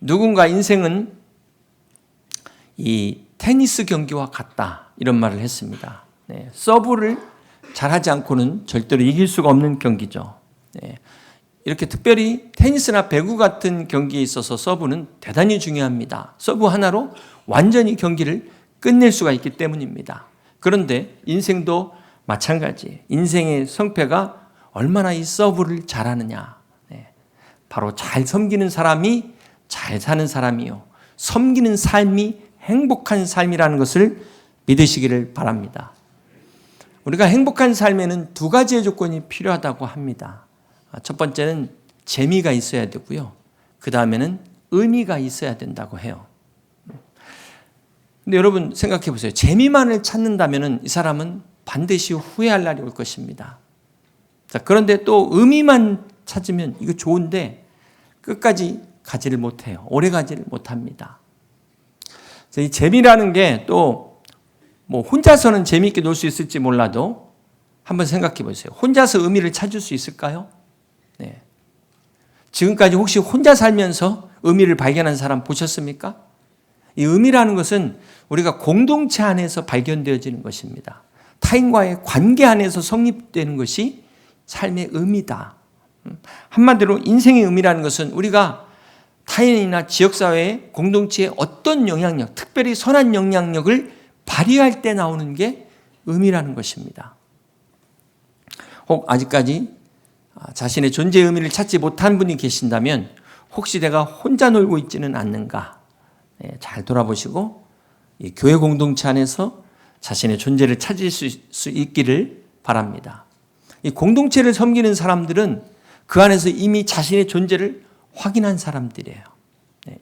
누군가 인생은 이 테니스 경기와 같다, 이런 말을 했습니다. 서브를 잘하지 않고는 절대로 이길 수가 없는 경기죠. 이렇게 특별히 테니스나 배구 같은 경기에 있어서 서브는 대단히 중요합니다. 서브 하나로 완전히 경기를 끝낼 수가 있기 때문입니다. 그런데 인생도 마찬가지. 인생의 성패가 얼마나 이 서브를 잘하느냐. 바로 잘 섬기는 사람이 잘 사는 사람이요, 섬기는 삶이 행복한 삶이라는 것을 믿으시기를 바랍니다. 우리가 행복한 삶에는 두 가지의 조건이 필요하다고 합니다. 첫 번째는 재미가 있어야 되고요, 그 다음에는 의미가 있어야 된다고 해요. 근데 여러분 생각해 보세요. 재미만을 찾는다면 이 사람은 반드시 후회할 날이 올 것입니다. 자, 그런데 또 의미만 찾으면 이거 좋은데 끝까지 가지를 못해요. 오래 가지를 못합니다. 이 재미라는 게 또 뭐 혼자서는 재미있게 놀 수 있을지 몰라도 한번 생각해 보세요. 혼자서 의미를 찾을 수 있을까요? 지금까지 혹시 혼자 살면서 의미를 발견한 사람 보셨습니까? 이 의미라는 것은 우리가 공동체 안에서 발견되어지는 것입니다. 타인과의 관계 안에서 성립되는 것이 삶의 의미다. 한마디로 인생의 의미라는 것은 우리가 타인이나 지역사회의 공동체에 어떤 영향력, 특별히 선한 영향력을 발휘할 때 나오는 게 의미라는 것입니다. 혹 아직까지 자신의 존재의 의미를 찾지 못한 분이 계신다면 혹시 내가 혼자 놀고 있지는 않는가, 잘 돌아보시고 이 교회 공동체 안에서 자신의 존재를 찾을 수 있기를 바랍니다. 이 공동체를 섬기는 사람들은 그 안에서 이미 자신의 존재를 확인한 사람들이에요.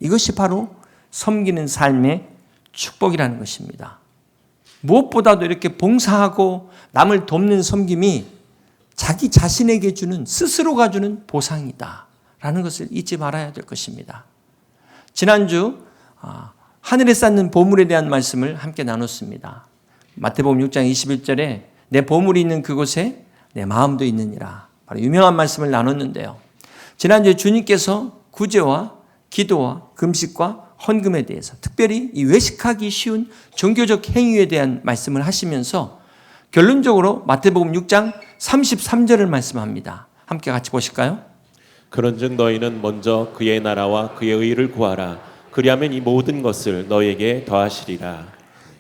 이것이 바로 섬기는 삶의 축복이라는 것입니다. 무엇보다도 이렇게 봉사하고 남을 돕는 섬김이 자기 자신에게 주는, 스스로가 주는 보상이다라는 것을 잊지 말아야 될 것입니다. 지난주 하늘에 쌓는 보물에 대한 말씀을 함께 나눴습니다. 마태복음 6장 21절에 내 보물이 있는 그곳에 내 마음도 있느니라, 바로 유명한 말씀을 나눴는데요. 지난주에 주님께서 구제와 기도와 금식과 헌금에 대해서, 특별히 이 외식하기 쉬운 종교적 행위에 대한 말씀을 하시면서 결론적으로 마태복음 6장 33절을 말씀합니다. 함께 같이 보실까요? 그런즉 너희는 먼저 그의 나라와 그의 의를 구하라. 그리하면 이 모든 것을 너희에게 더하시리라.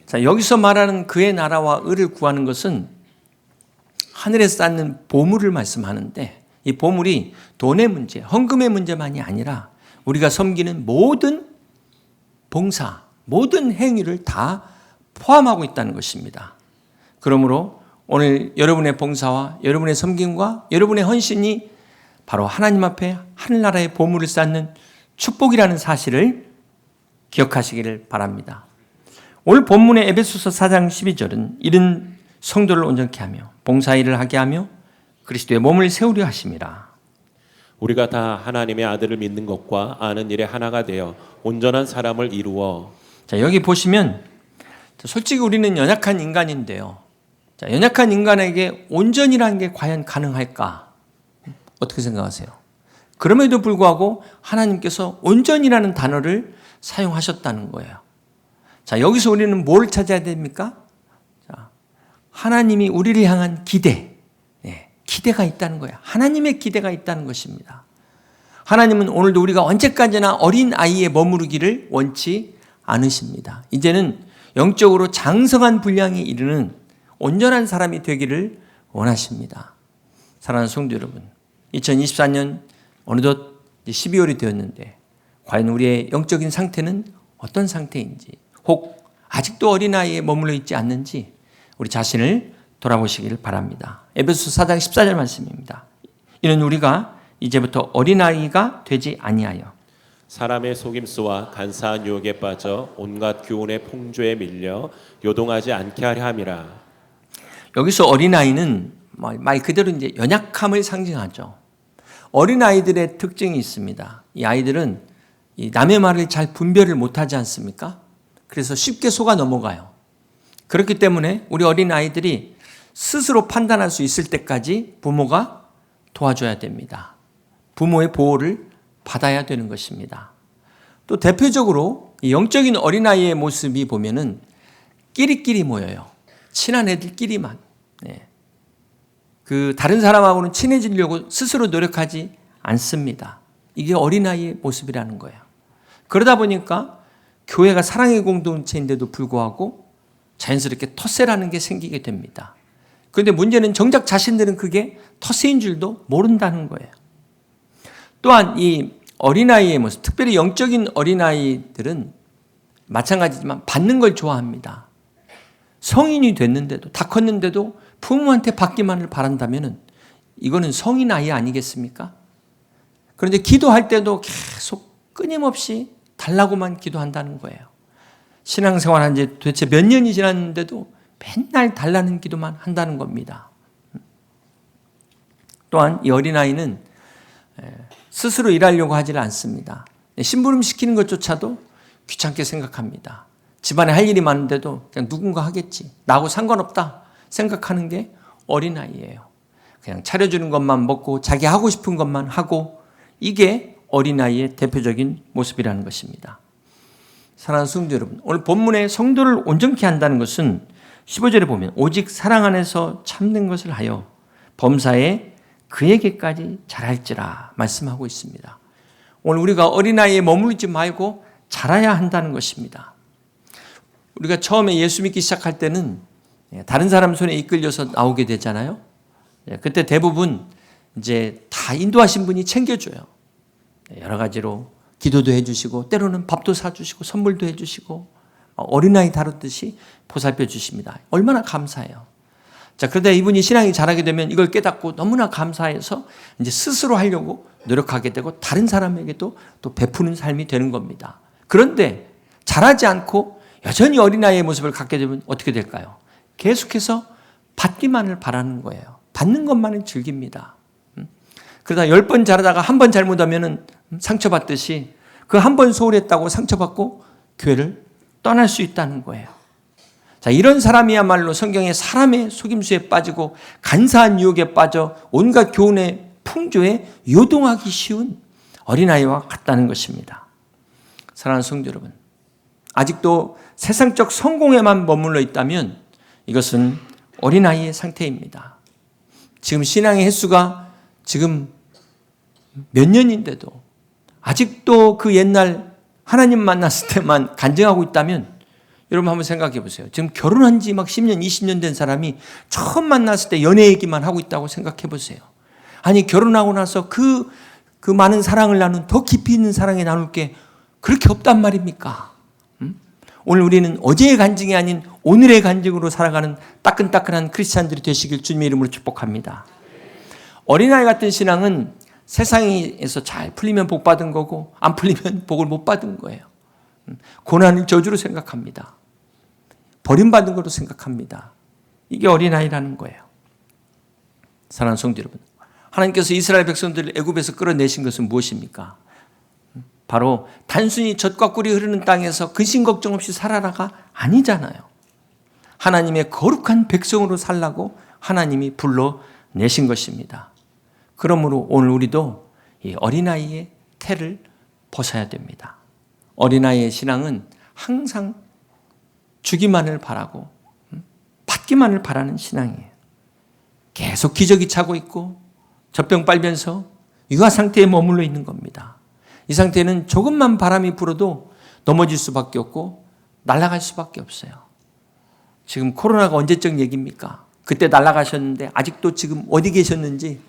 자, 여기서 말하는 그의 나라와 의를 구하는 것은 하늘에 쌓는 보물을 말씀하는데, 이 보물이 돈의 문제, 헌금의 문제만이 아니라 우리가 섬기는 모든 봉사, 모든 행위를 다 포함하고 있다는 것입니다. 그러므로 오늘 여러분의 봉사와 여러분의 섬김과 여러분의 헌신이 바로 하나님 앞에 하늘나라의 보물을 쌓는 축복이라는 사실을 기억하시기를 바랍니다. 오늘 본문의 에베소서 4장 12절은 이런 성도를 온전케 하며 봉사일을 하게 하며 그리스도의 몸을 세우려 하심이라. 우리가 다 하나님의 아들을 믿는 것과 아는 일에 하나가 되어 온전한 사람을 이루어. 자, 여기 보시면 솔직히 우리는 연약한 인간인데요. 자, 연약한 인간에게 온전이라는 게 과연 가능할까? 어떻게 생각하세요? 그럼에도 불구하고 하나님께서 온전이라는 단어를 사용하셨다는 거예요. 자, 여기서 우리는 뭘 찾아야 됩니까? 자, 하나님이 우리를 향한 기대, 기대가 있다는 거예요. 하나님의 기대가 있다는 것입니다. 하나님은 오늘도 우리가 언제까지나 어린 아이에 머무르기를 원치 않으십니다. 이제는 영적으로 장성한 분량에 이르는 온전한 사람이 되기를 원하십니다. 사랑하는 성도 여러분, 2024년 어느덧 12월이 되었는데 과연 우리의 영적인 상태는 어떤 상태인지, 혹 아직도 어린아이에 머물러 있지 않는지 우리 자신을 돌아보시기를 바랍니다. 에베소서 4장 14절 말씀입니다. 이는 우리가 이제부터 어린아이가 되지 아니하여 사람의 속임수와 간사한 유혹에 빠져 온갖 교훈의 풍조에 밀려 요동하지 않게 하려 함이라. 여기서 어린아이는 말 그대로 이제 연약함을 상징하죠. 어린아이들의 특징이 있습니다. 이 아이들은 이 남의 말을 잘 분별을 못하지 않습니까? 그래서 쉽게 속아 넘어가요. 그렇기 때문에 우리 어린아이들이 스스로 판단할 수 있을 때까지 부모가 도와줘야 됩니다. 부모의 보호를 받아야 되는 것입니다. 또 대표적으로 이 영적인 어린아이의 모습이 보면은 끼리끼리 모여요. 친한 애들끼리만. 네. 그 다른 사람하고는 친해지려고 스스로 노력하지 않습니다. 이게 어린아이의 모습이라는 거예요. 그러다 보니까 교회가 사랑의 공동체인데도 불구하고 자연스럽게 텃세라는 게 생기게 됩니다. 그런데 문제는 정작 자신들은 그게 텃세인 줄도 모른다는 거예요. 또한 이 어린아이의 모습, 특별히 영적인 어린아이들은 마찬가지지만 받는 걸 좋아합니다. 성인이 됐는데도, 다 컸는데도 부모한테 받기만을 바란다면 이거는 성인 아이 아니겠습니까? 그런데 기도할 때도 계속 끊임없이 달라고만 기도한다는 거예요. 신앙생활 한 지 도대체 몇 년이 지났는데도 맨날 달라는 기도만 한다는 겁니다. 또한 이 어린아이는 스스로 일하려고 하지를 않습니다. 심부름 시키는 것조차도 귀찮게 생각합니다. 집안에 할 일이 많은데도 그냥 누군가 하겠지. 나하고 상관없다 생각하는 게 어린아이예요. 그냥 차려주는 것만 먹고 자기 하고 싶은 것만 하고, 이게 어린아이의 대표적인 모습이라는 것입니다. 사랑하는 성도 여러분, 오늘 본문의 성도를 온전케 한다는 것은 15절에 보면 오직 사랑 안에서 참는 것을 하여 범사에 그에게까지 잘할지라 말씀하고 있습니다. 오늘 우리가 어린아이에 머무르지 말고 자라야 한다는 것입니다. 우리가 처음에 예수 믿기 시작할 때는 다른 사람 손에 이끌려서 나오게 되잖아요. 그때 대부분 이제 다 인도하신 분이 챙겨줘요. 여러 가지로 기도도 해주시고 때로는 밥도 사주시고 선물도 해주시고 어린아이 다루듯이 보살펴 주십니다. 얼마나 감사해요. 자, 그런데 이분이 신앙이 자라게 되면 이걸 깨닫고 너무나 감사해서 이제 스스로 하려고 노력하게 되고 다른 사람에게도 또 베푸는 삶이 되는 겁니다. 그런데 자라지 않고 여전히 어린아이의 모습을 갖게 되면 어떻게 될까요? 계속해서 받기만을 바라는 거예요. 받는 것만을 즐깁니다. 그러다 10번 자라다가 한 번 잘못하면 상처받듯이 그 한 번 소홀했다고 상처받고 교회를 떠날 수 있다는 거예요. 자, 이런 사람이야말로 성경에 사람의 속임수에 빠지고 간사한 유혹에 빠져 온갖 교훈의 풍조에 요동하기 쉬운 어린아이와 같다는 것입니다. 사랑하는 성도 여러분, 아직도 세상적 성공에만 머물러 있다면 이것은 어린아이의 상태입니다. 지금 신앙의 횟수가 지금 몇 년인데도 아직도 그 옛날 하나님 만났을 때만 간증하고 있다면 여러분 한번 생각해 보세요. 지금 결혼한 지 막 10년, 20년 된 사람이 처음 만났을 때 연애 얘기만 하고 있다고 생각해 보세요. 아니, 결혼하고 나서 그 많은 사랑을 나눈 더 깊이 있는 사랑에 나눌 게 그렇게 없단 말입니까? 오늘 우리는 어제의 간증이 아닌 오늘의 간증으로 살아가는 따끈따끈한 크리스찬들이 되시길 주님의 이름으로 축복합니다. 어린아이 같은 신앙은 세상에서 잘 풀리면 복 받은 거고 안 풀리면 복을 못 받은 거예요. 고난을 저주로 생각합니다. 버림받은 거로 생각합니다. 이게 어린아이라는 거예요. 사랑하는 성도 여러분, 하나님께서 이스라엘 백성들을 애굽에서 끌어내신 것은 무엇입니까? 바로 단순히 젖과 꿀이 흐르는 땅에서 근심 걱정 없이 살아라가 아니잖아요. 하나님의 거룩한 백성으로 살라고 하나님이 불러내신 것입니다. 그러므로 오늘 우리도 이 어린아이의 태를 벗어야 됩니다. 어린아이의 신앙은 항상 주기만을 바라고 받기만을 바라는 신앙이에요. 계속 기저귀 차고 있고 젖병 빨면서 유아 상태에 머물러 있는 겁니다. 이 상태는 조금만 바람이 불어도 넘어질 수밖에 없고 날아갈 수밖에 없어요. 지금 코로나가 언제적 얘기입니까? 그때 날아가셨는데 아직도 지금 어디 계셨는지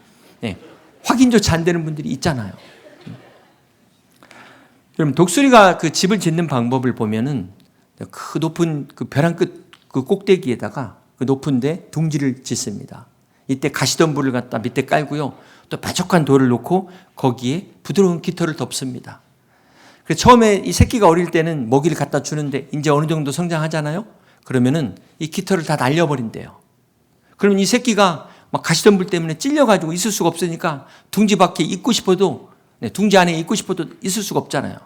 확인조차 안 되는 분들이 있잖아요. 여러분, 독수리가 그 집을 짓는 방법을 보면은 그 높은 그 벼랑 끝 그 꼭대기에다가 그 높은데 둥지를 짓습니다. 이때 가시덤불을 갖다 밑에 깔고요. 또 뾰족한 돌을 놓고 거기에 부드러운 깃털을 덮습니다. 그래서 처음에 이 새끼가 어릴 때는 먹이를 갖다 주는데 이제 어느 정도 성장하잖아요. 그러면은 이 깃털을 다 날려버린대요. 그러면 이 새끼가 막 가시덤불 때문에 찔려가지고 있을 수가 없으니까 둥지 밖에 있고 싶어도, 둥지 안에 있고 싶어도 있을 수가 없잖아요.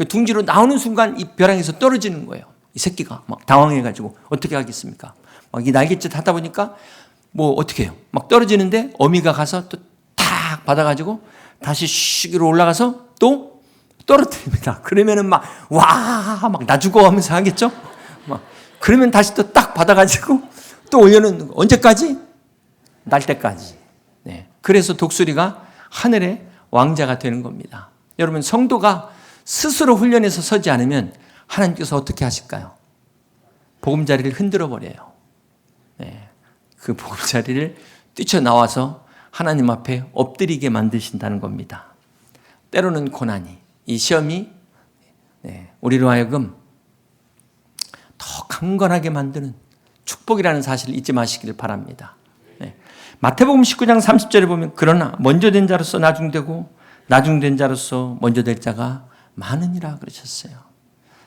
둥지로 나오는 순간 이 벼랑에서 떨어지는 거예요. 이 새끼가 막 당황해가지고 어떻게 하겠습니까? 막 이 날갯짓 하다 보니까 뭐 어떻게 해요? 막 떨어지는데 어미가 가서 또 탁 받아가지고 다시 쉬기로 올라가서 또 떨어뜨립니다. 그러면은 막 나 죽어 하면서 하겠죠? 그러면 다시 또 딱 받아가지고 또 올려놓는 거. 언제까지? 날 때까지. 네. 그래서 독수리가 하늘의 왕자가 되는 겁니다. 여러분, 성도가 스스로 훈련해서 서지 않으면 하나님께서 어떻게 하실까요? 보금자리를 흔들어 버려요. 네. 그 보금자리를 뛰쳐나와서 하나님 앞에 엎드리게 만드신다는 겁니다. 때로는 고난이, 이 시험이 우리로 하여금 더 강건하게 만드는 축복이라는 사실을 잊지 마시기를 바랍니다. 마태복음 19장 30절에 보면 그러나 먼저 된 자로서 나중되고 나중된 자로서 먼저 될 자가 많으니라 그러셨어요.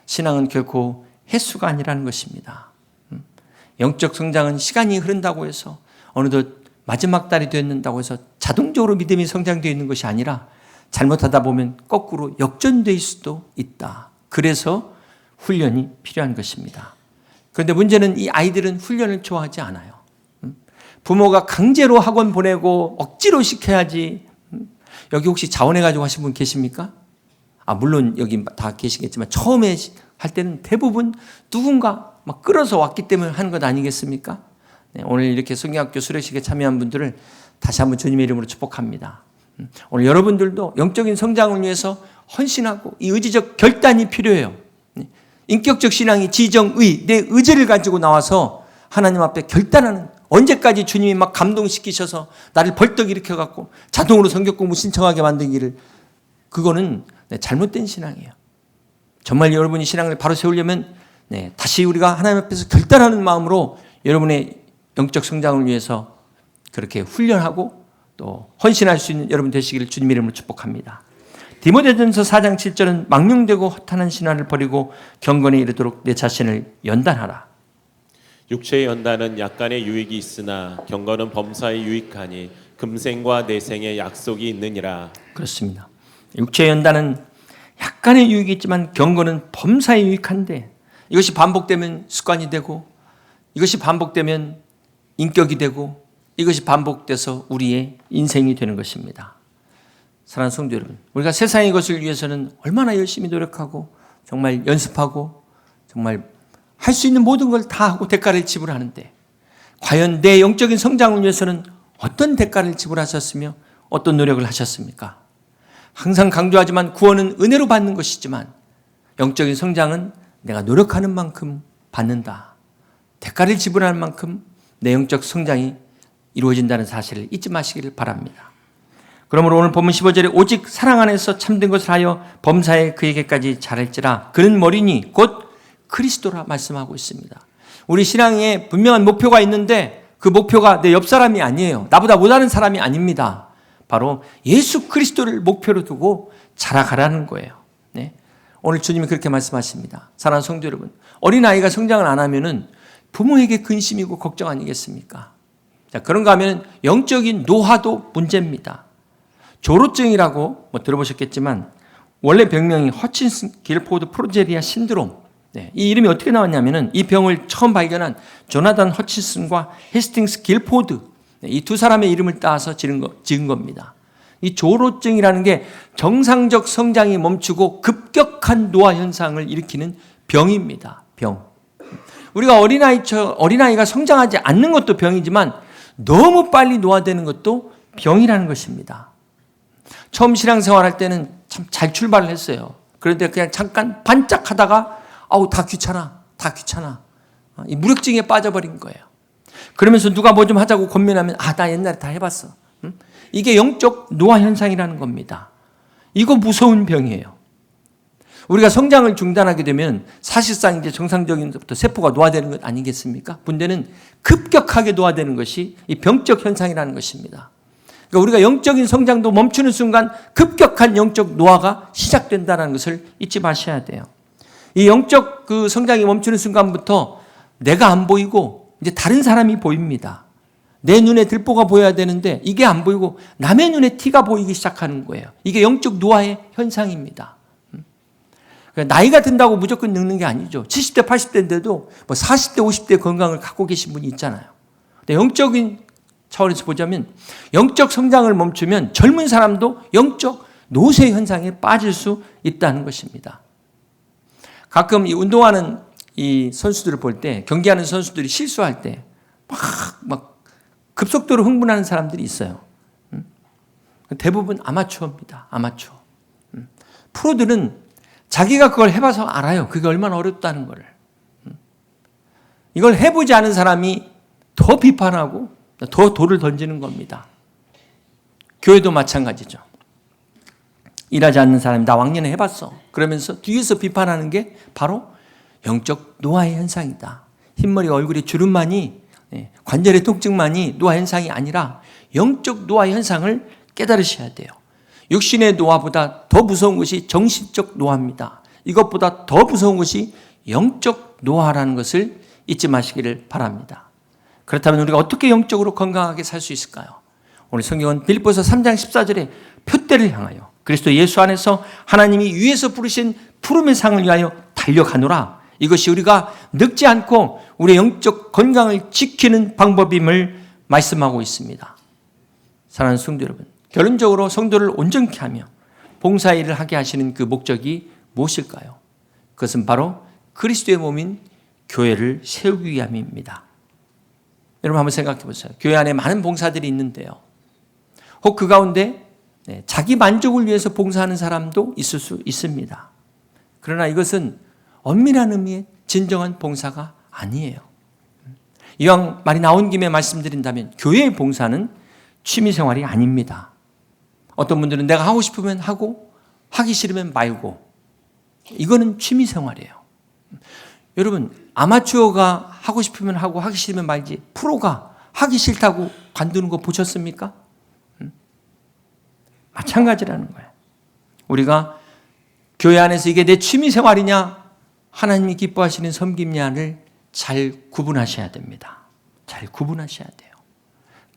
신앙은 결코 횟수가 아니라는 것입니다. 영적 성장은 시간이 흐른다고 해서 어느덧 마지막 달이 됐는다고 해서 자동적으로 믿음이 성장되어 있는 것이 아니라 잘못하다 보면 거꾸로 역전될 수도 있다. 그래서 훈련이 필요한 것입니다. 그런데 문제는 이 아이들은 훈련을 좋아하지 않아요. 부모가 강제로 학원 보내고 억지로 시켜야지. 여기 혹시 자원해가지고 하신 분 계십니까? 물론 여기 다 계시겠지만 처음에 할 때는 대부분 누군가 막 끌어서 왔기 때문에 하는 것 아니겠습니까? 오늘 이렇게 성경학교 수료식에 참여한 분들을 다시 한번 주님의 이름으로 축복합니다. 오늘 여러분들도 영적인 성장을 위해서 헌신하고 이 의지적 결단이 필요해요. 인격적 신앙이 지정의, 내 의지를 가지고 나와서 하나님 앞에 결단하는, 언제까지 주님이 막 감동시키셔서 나를 벌떡 일으켜갖고 자동으로 성경 공부 신청하게 만들기를, 그거는 잘못된 신앙이에요. 정말 여러분이 신앙을 바로 세우려면 다시 우리가 하나님 앞에서 결단하는 마음으로 여러분의 영적 성장을 위해서 그렇게 훈련하고 또 헌신할 수 있는 여러분 되시기를 주님의 이름으로 축복합니다. 디모데전서 4장 7절은 망령되고 허탄한 신화를 버리고 경건에 이르도록 내 자신을 연단하라. 육체의 연단은 약간의 유익이 있으나 경건은 범사에 유익하니 금생과 내생의 약속이 있느니라. 그렇습니다. 육체의 연단은 약간의 유익이 있지만 경건은 범사에 유익한데, 이것이 반복되면 습관이 되고, 이것이 반복되면 인격이 되고, 이것이 반복돼서 우리의 인생이 되는 것입니다. 사랑하는 성도 여러분, 우리가 세상의 것을 위해서는 얼마나 열심히 노력하고 정말 연습하고 정말 할 수 있는 모든 걸 다 하고 대가를 지불하는데, 과연 내 영적인 성장을 위해서는 어떤 대가를 지불하셨으며 어떤 노력을 하셨습니까? 항상 강조하지만 구원은 은혜로 받는 것이지만 영적인 성장은 내가 노력하는 만큼 받는다. 대가를 지불하는 만큼 내 영적 성장이 이루어진다는 사실을 잊지 마시기를 바랍니다. 그러므로 오늘 본문 15절에 오직 사랑 안에서 참된 것을 하여 범사에 그에게까지 자랄지라 그는 머리니 곧 그리스도라 말씀하고 있습니다. 우리 신앙에 분명한 목표가 있는데 그 목표가 내 옆 사람이 아니에요. 나보다 못하는 사람이 아닙니다. 바로 예수 그리스도를 목표로 두고 자라가라는 거예요. 네. 오늘 주님이 그렇게 말씀하십니다. 사랑하는 성도 여러분, 어린아이가 성장을 안 하면은 부모에게 근심이고 걱정 아니겠습니까? 자, 그런가 하면 영적인 노화도 문제입니다. 조로증이라고 들어보셨겠지만 원래 병명이 허친슨 길포드 프로제리아 신드롬. 이 이름이 어떻게 나왔냐면은 이 병을 처음 발견한 조나단 허친슨과 헤스팅스 길포드, 이 두 사람의 이름을 따서 지은 겁니다. 이 조로증이라는 게 정상적 성장이 멈추고 급격한 노화 현상을 일으키는 병입니다. 병. 우리가 어린아이가 성장하지 않는 것도 병이지만 너무 빨리 노화되는 것도 병이라는 것입니다. 처음 신앙생활할 때는 참 잘 출발을 했어요. 그런데 그냥 잠깐 반짝하다가 다 귀찮아. 이 무력증에 빠져버린 거예요. 그러면서 누가 뭐 좀 하자고 권면하면 나 옛날에 다 해봤어. 이게 영적 노화 현상이라는 겁니다. 이거 무서운 병이에요. 우리가 성장을 중단하게 되면 사실상 이제 정상적인 부터 세포가 노화되는 것 아니겠습니까? 문제는 급격하게 노화되는 것이 이 병적 현상이라는 것입니다. 그러니까 우리가 영적인 성장도 멈추는 순간 급격한 영적 노화가 시작된다는 것을 잊지 마셔야 돼요. 이 영적 그 성장이 멈추는 순간부터 내가 안 보이고 이제 다른 사람이 보입니다. 내 눈에 들보가 보여야 되는데 이게 안 보이고 남의 눈에 티가 보이기 시작하는 거예요. 이게 영적 노화의 현상입니다. 나이가 든다고 무조건 늙는 게 아니죠. 70대, 80대인데도 뭐 40대, 50대 건강을 갖고 계신 분이 있잖아요. 근데 영적인 차원에서 보자면 영적 성장을 멈추면 젊은 사람도 영적 노쇠 현상에 빠질 수 있다는 것입니다. 가끔 이 운동하는 이 선수들을 볼 때, 경기하는 선수들이 실수할 때 막 급속도로 흥분하는 사람들이 있어요. 대부분 아마추어입니다. 아마추어. 프로들은 자기가 그걸 해봐서 알아요. 그게 얼마나 어렵다는 거를. 이걸 해보지 않은 사람이 더 비판하고 더 돌을 던지는 겁니다. 교회도 마찬가지죠. 일하지 않는 사람이 나 왕년에 해봤어. 그러면서 뒤에서 비판하는 게 바로 영적 노화의 현상이다. 흰머리 얼굴에 주름만이, 관절의 통증만이 노화 현상이 아니라 영적 노화 현상을 깨달으셔야 돼요. 육신의 노화보다 더 무서운 것이 정신적 노화입니다. 이것보다 더 무서운 것이 영적 노화라는 것을 잊지 마시기를 바랍니다. 그렇다면 우리가 어떻게 영적으로 건강하게 살 수 있을까요? 오늘 성경은 빌립보서 3장 14절에 표대를 향하여 그리스도 예수 안에서 하나님이 위에서 부르신 푸름의 상을 위하여 달려가노라. 이것이 우리가 늙지 않고 우리의 영적 건강을 지키는 방법임을 말씀하고 있습니다. 사랑하는 성도 여러분, 결론적으로 성도를 온전케 하며 봉사일을 하게 하시는 그 목적이 무엇일까요? 그것은 바로 그리스도의 몸인 교회를 세우기 위함입니다. 여러분 한번 생각해 보세요. 교회 안에 많은 봉사들이 있는데요. 혹 그 가운데 자기 만족을 위해서 봉사하는 사람도 있을 수 있습니다. 그러나 이것은 엄밀한 의미의 진정한 봉사가 아니에요. 이왕 말이 나온 김에 말씀드린다면 교회의 봉사는 취미생활이 아닙니다. 어떤 분들은 내가 하고 싶으면 하고 하기 싫으면 말고, 이거는 취미생활이에요. 여러분, 아마추어가 하고 싶으면 하고 하기 싫으면 말지 프로가 하기 싫다고 관두는 거 보셨습니까? 마찬가지라는 거예요. 우리가 교회 안에서 이게 내 취미생활이냐 하나님이 기뻐하시는 섬김냐를 잘 구분하셔야 됩니다. 잘 구분하셔야 돼요.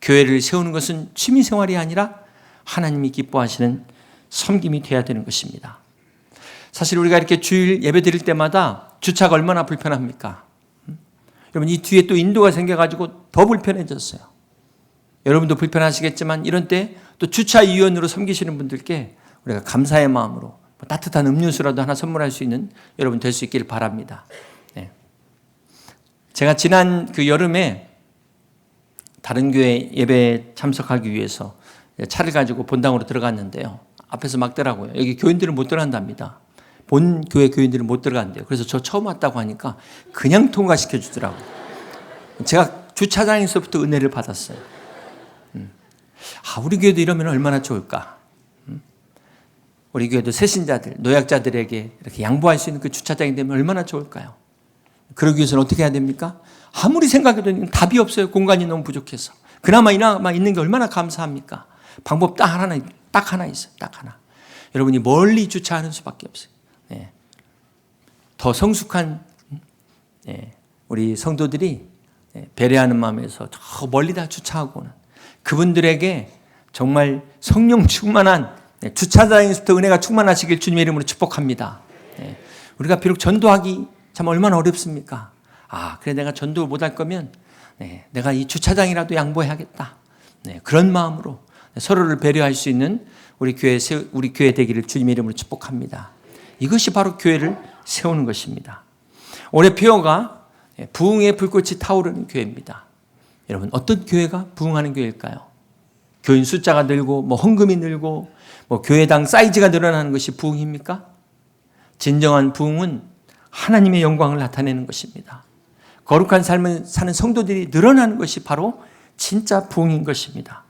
교회를 세우는 것은 취미생활이 아니라 하나님이 기뻐하시는 섬김이 돼야 되는 것입니다. 사실 우리가 이렇게 주일 예배 드릴 때마다 주차가 얼마나 불편합니까? 여러분, 이 뒤에 또 인도가 생겨가지고 더 불편해졌어요. 여러분도 불편하시겠지만 이런 때 또 주차위원으로 섬기시는 분들께 우리가 감사의 마음으로 따뜻한 음료수라도 하나 선물할 수 있는 여러분 될 수 있기를 바랍니다. 네. 제가 지난 그 여름에 다른 교회 예배에 참석하기 위해서 차를 가지고 본당으로 들어갔는데요. 앞에서 막더라고요. 여기 교인들은 못 들어간답니다. 본 교회 교인들은 못 들어간대요. 그래서 저 처음 왔다고 하니까 그냥 통과시켜 주더라고요. 제가 주차장에서부터 은혜를 받았어요. 우리 교회도 이러면 얼마나 좋을까. 우리 교회도 새신자들, 노약자들에게 이렇게 양보할 수 있는 그 주차장이 되면 얼마나 좋을까요? 그러기 위해서는 어떻게 해야 됩니까? 아무리 생각해도 답이 없어요. 공간이 너무 부족해서. 그나마 있는 게 얼마나 감사합니까? 방법 딱 하나 있어요. 딱 하나. 여러분이 멀리 주차하는 수밖에 없어요. 네. 더 성숙한 우리 성도들이 배려하는 마음에서 저 멀리 다 주차하고 오는 그분들에게 정말 성령 충만한 주차장에서부터 은혜가 충만하시길 주님의 이름으로 축복합니다. 우리가 비록 전도하기 참 얼마나 어렵습니까? 그래 내가 전도 못할 거면 내가 이 주차장이라도 양보해야겠다. 그런 마음으로 서로를 배려할 수 있는 우리 교회 되기를 주님의 이름으로 축복합니다. 이것이 바로 교회를 세우는 것입니다. 올해 표어가 부흥의 불꽃이 타오르는 교회입니다. 여러분, 어떤 교회가 부흥하는 교회일까요? 교인 숫자가 늘고 헌금이 늘고 교회당 사이즈가 늘어나는 것이 부흥입니까? 진정한 부흥은 하나님의 영광을 나타내는 것입니다. 거룩한 삶을 사는 성도들이 늘어나는 것이 바로 진짜 부흥인 것입니다.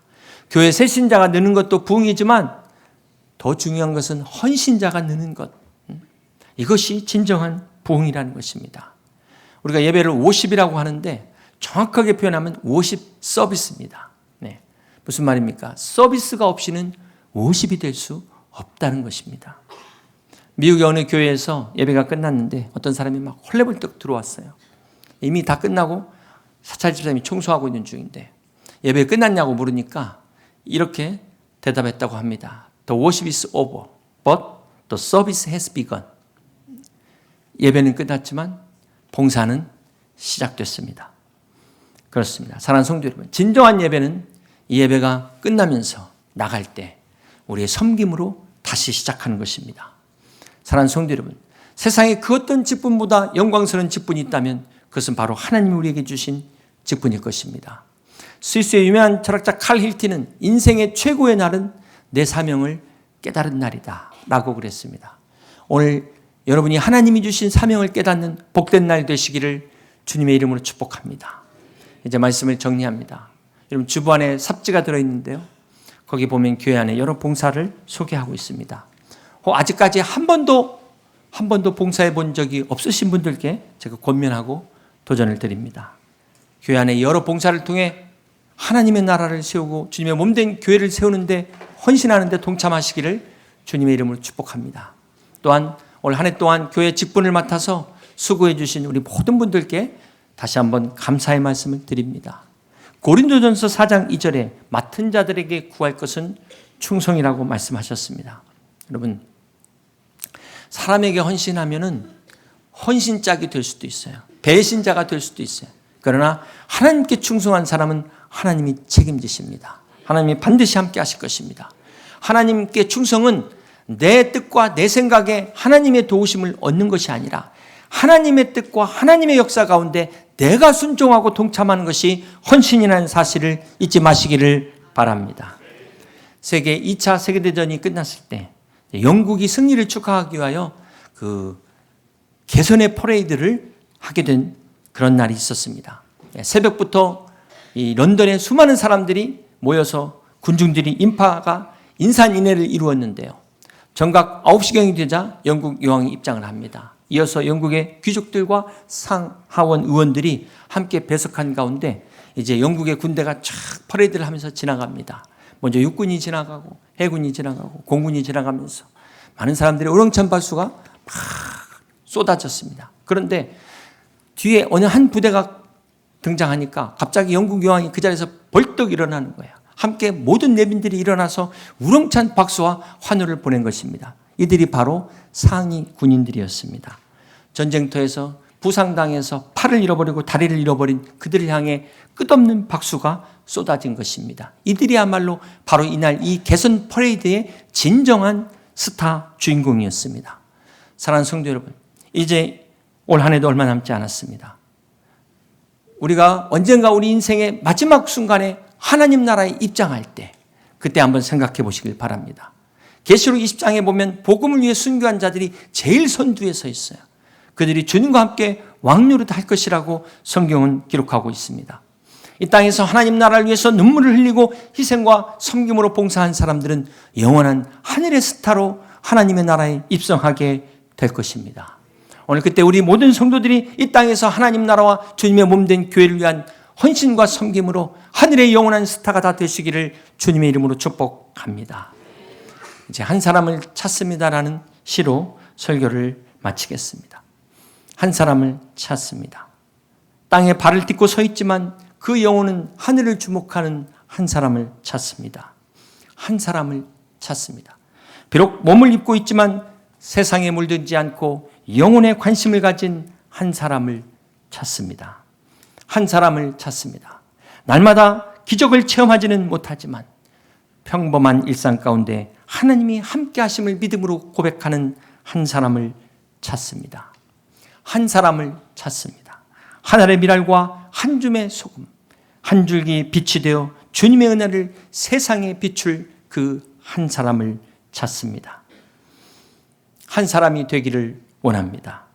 교회 새신자가 느는 것도 부흥이지만 더 중요한 것은 헌신자가 느는 것. 이것이 진정한 부흥이라는 것입니다. 우리가 예배를 50이라고 하는데 정확하게 표현하면 50 서비스입니다. 무슨 말입니까? 서비스가 없이는 50이 될 수 없다는 것입니다. 미국의 어느 교회에서 예배가 끝났는데 어떤 사람이 막 헐레벌떡 들어왔어요. 이미 다 끝나고 사찰 집사님이 청소하고 있는 중인데 예배 끝났냐고 물으니까 이렇게 대답했다고 합니다. The worship is over, but the service has begun. 예배는 끝났지만 봉사는 시작됐습니다. 그렇습니다. 사랑하는 성도 여러분, 진정한 예배는 이 예배가 끝나면서 나갈 때 우리의 섬김으로 다시 시작하는 것입니다. 사랑하는 성도 여러분, 세상에 그 어떤 직분보다 영광스러운 직분이 있다면 그것은 바로 하나님이 우리에게 주신 직분일 것입니다. 스위스의 유명한 철학자 칼 힐티는 인생의 최고의 날은 내 사명을 깨달은 날이다 라고 그랬습니다. 오늘 여러분이 하나님이 주신 사명을 깨닫는 복된 날 되시기를 주님의 이름으로 축복합니다. 이제 말씀을 정리합니다. 여러분 주보 안에 삽지가 들어있는데요. 거기 보면 교회 안에 여러 봉사를 소개하고 있습니다. 아직까지 한 번도 봉사해 본 적이 없으신 분들께 제가 권면하고 도전을 드립니다. 교회 안에 여러 봉사를 통해 하나님의 나라를 세우고 주님의 몸된 교회를 세우는데 헌신하는데 동참하시기를 주님의 이름으로 축복합니다. 또한 올 한 해 동안 교회 직분을 맡아서 수고해 주신 우리 모든 분들께 다시 한번 감사의 말씀을 드립니다. 고린도전서 4장 2절에 맡은 자들에게 구할 것은 충성이라고 말씀하셨습니다. 여러분, 사람에게 헌신하면은 헌신짝이 될 수도 있어요. 배신자가 될 수도 있어요. 그러나 하나님께 충성한 사람은 하나님이 책임지십니다. 하나님이 반드시 함께 하실 것입니다. 하나님께 충성은 내 뜻과 내 생각에 하나님의 도우심을 얻는 것이 아니라 하나님의 뜻과 하나님의 역사 가운데 내가 순종하고 동참하는 것이 헌신이라는 사실을 잊지 마시기를 바랍니다. 2차 세계대전이 끝났을 때 영국이 승리를 축하하기 위하여 그 개선의 퍼레이드를 하게 된 그런 날이 있었습니다. 새벽부터 이 런던에 수많은 사람들이 모여서 군중들이 인산인해를 이루었는데요. 정각 9시경이 되자 영국 여왕이 입장을 합니다. 이어서 영국의 귀족들과 상하원 의원들이 함께 배석한 가운데 이제 영국의 군대가 쫙 퍼레이드를 하면서 지나갑니다. 먼저 육군이 지나가고 해군이 지나가고 공군이 지나가면서 많은 사람들의 우렁찬 박수가 막 쏟아졌습니다. 그런데 뒤에 어느 한 부대가 등장하니까 갑자기 영국 여왕이 그 자리에서 벌떡 일어나는 거예요. 함께 모든 내빈들이 일어나서 우렁찬 박수와 환호를 보낸 것입니다. 이들이 바로 상위 군인들이었습니다. 전쟁터에서 부상당해서 팔을 잃어버리고 다리를 잃어버린 그들을 향해 끝없는 박수가 쏟아진 것입니다. 이들이야말로 바로 이날 이 개선 퍼레이드의 진정한 스타 주인공이었습니다. 사랑하는 성도 여러분, 이제 올 한 해도 얼마 남지 않았습니다. 우리가 언젠가 우리 인생의 마지막 순간에 하나님 나라에 입장할 때 그때 한번 생각해 보시길 바랍니다. 계시록 20장에 보면 복음을 위해 순교한 자들이 제일 선두에 서 있어요. 그들이 주님과 함께 왕노릇 할 것이라고 성경은 기록하고 있습니다. 이 땅에서 하나님 나라를 위해서 눈물을 흘리고 희생과 섬김으로 봉사한 사람들은 영원한 하늘의 스타로 하나님의 나라에 입성하게 될 것입니다. 오늘 그때 우리 모든 성도들이 이 땅에서 하나님 나라와 주님의 몸된 교회를 위한 헌신과 섬김으로 하늘의 영원한 스타가 다 되시기를 주님의 이름으로 축복합니다. 이제 한 사람을 찾습니다라는 시로 설교를 마치겠습니다. 한 사람을 찾습니다. 땅에 발을 딛고 서 있지만 그 영혼은 하늘을 주목하는 한 사람을 찾습니다. 한 사람을 찾습니다. 비록 몸을 입고 있지만 세상에 물들지 않고 영혼에 관심을 가진 한 사람을 찾습니다. 한 사람을 찾습니다. 날마다 기적을 체험하지는 못하지만 평범한 일상 가운데 하나님이 함께 하심을 믿음으로 고백하는 한 사람을 찾습니다. 한 사람을 찾습니다. 한 알의 밀알과 한 줌의 소금, 한 줄기 빛이 되어 주님의 은혜를 세상에 비출 그 한 사람을 찾습니다. 한 사람이 되기를 원합니다.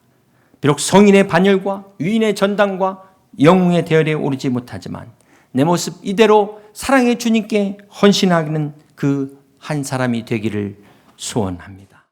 비록 성인의 반열과 유인의 전당과 영웅의 대열에 오르지 못하지만 내 모습 이대로 사랑의 주님께 헌신하는 그 한 사람이 되기를 소원합니다.